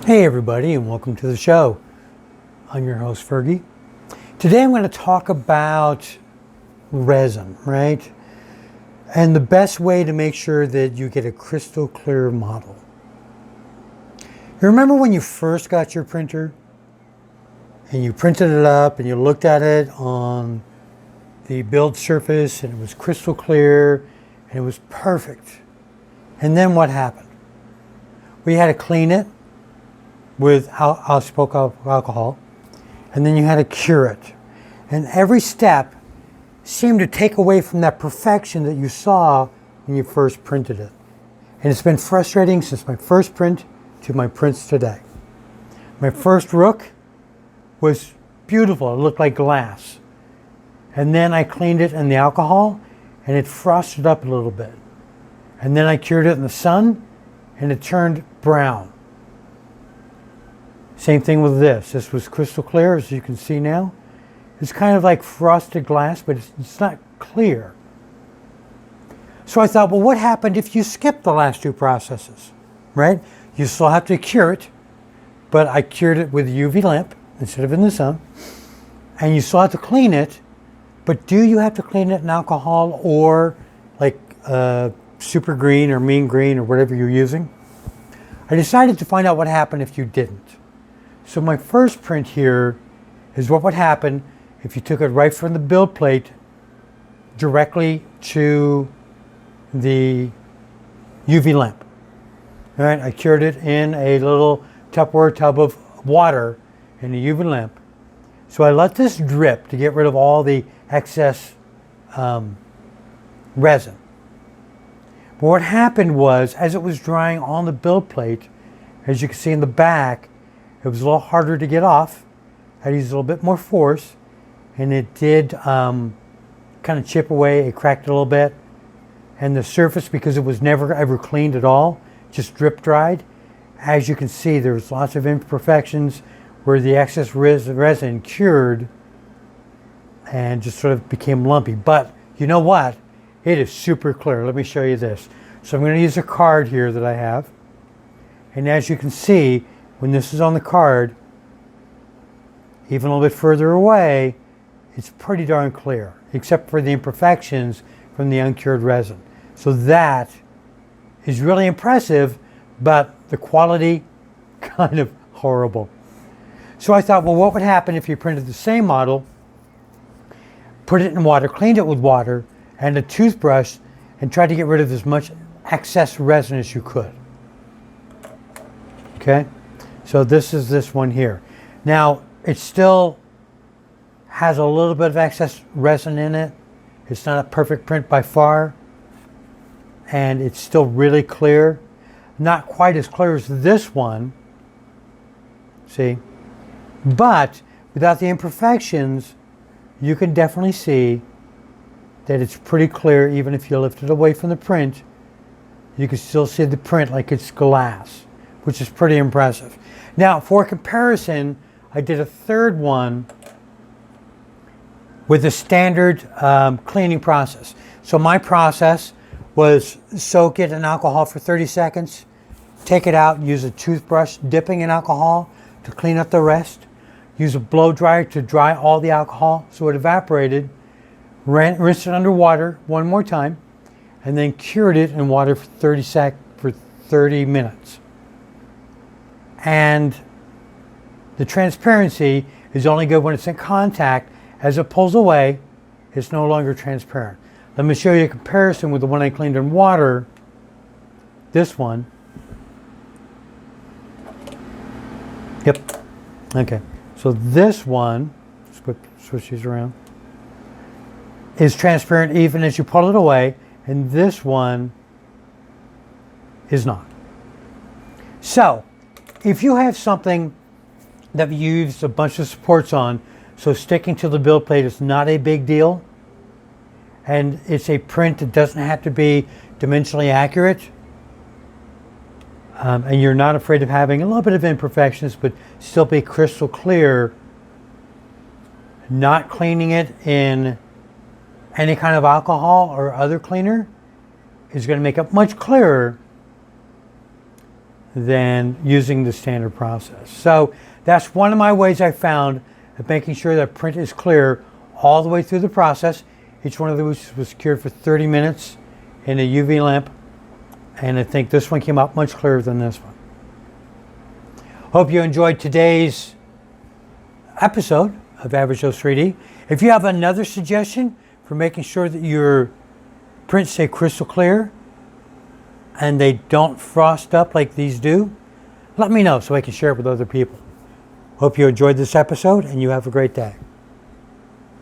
Hey everybody, and welcome to the show. I'm your host Fergie. Today I'm going to talk about resin, right? And the best way to make sure that you get a crystal clear model. You remember when you first got your printer and you printed it up and you looked at it on the build surface and it was crystal clear and it was perfect. And then what happened? We had to clean it with isopropyl alcohol, and then you had to cure it. And every step seemed to take away from that perfection that you saw when you first printed it. And it's been frustrating since my first print to my prints today. My first rook was beautiful, it looked like glass. And then I cleaned it in the alcohol and it frosted up a little bit. And then I cured it in the sun and it turned brown. Same thing with this. This was crystal clear, as you can see now. It's kind of like frosted glass, but it's not clear. So I thought, well, what happened if you skip the last two processes, right? You still have to cure it, but I cured it with a UV lamp instead of in the sun. And you still have to clean it, but do you have to clean it in alcohol or like super green or mean green or whatever you're using? I decided to find out what happened if you didn't. So my first print here is what would happen if you took it right from the build plate directly to the UV lamp. All right, I cured it in a little Tupperware tub of water in the UV lamp. So I let this drip to get rid of all the excess resin. But what happened was, as it was drying on the build plate, as you can see in the back, it was a little harder to get off. I used a little bit more force, and it did kind of chip away. It cracked a little bit. And the surface, because it was never ever cleaned at all, just drip dried. As you can see, there's lots of imperfections where the excess resin cured and just sort of became lumpy. But you know what? It is super clear. Let me show you this. So I'm going to use a card here that I have. And as you can see, when this is on the card, even a little bit further away, it's pretty darn clear, except for the imperfections from the uncured resin. So that is really impressive, but the quality, kind of horrible. So I thought, well, what would happen if you printed the same model, put it in water, cleaned it with water, and a toothbrush, and tried to get rid of as much excess resin as you could. Okay? So this is this one here. Now, it still has a little bit of excess resin in it. It's not a perfect print by far. And it's still really clear. Not quite as clear as this one. See? But without the imperfections, you can definitely see that it's pretty clear. Even if you lift it away from the print, you can still see the print like it's glass, which is pretty impressive. Now, for comparison, I did a third one with a standard cleaning process. So my process was soak it in alcohol for 30 seconds, take it out, use a toothbrush dipping in alcohol to clean up the rest, use a blow dryer to dry all the alcohol so it evaporated, rinse it under water one more time, and then cured it in water for 30 minutes. And the transparency is only good when it's in contact. As it pulls away, it's no longer transparent. Let me show you a comparison with the one I cleaned in water. This one. Yep. Okay. So this one, switch these around, is transparent even as you pull it away, and this one is not. So, if you have something that you use a bunch of supports on, so sticking to the build plate is not a big deal, and it's a print that doesn't have to be dimensionally accurate, and you're not afraid of having a little bit of imperfections but still be crystal clear, not cleaning it in any kind of alcohol or other cleaner is going to make it much clearer than using the standard process. So that's one of my ways I found of making sure that print is clear all the way through the process. Each one of those was cured for 30 minutes in a UV lamp, and I think this one came out much clearer than this one. Hope you enjoyed today's episode of Average Joe 3D. If you have another suggestion for making sure that your prints stay crystal clear and they don't frost up like these do, let me know so I can share it with other people. Hope you enjoyed this episode and you have a great day.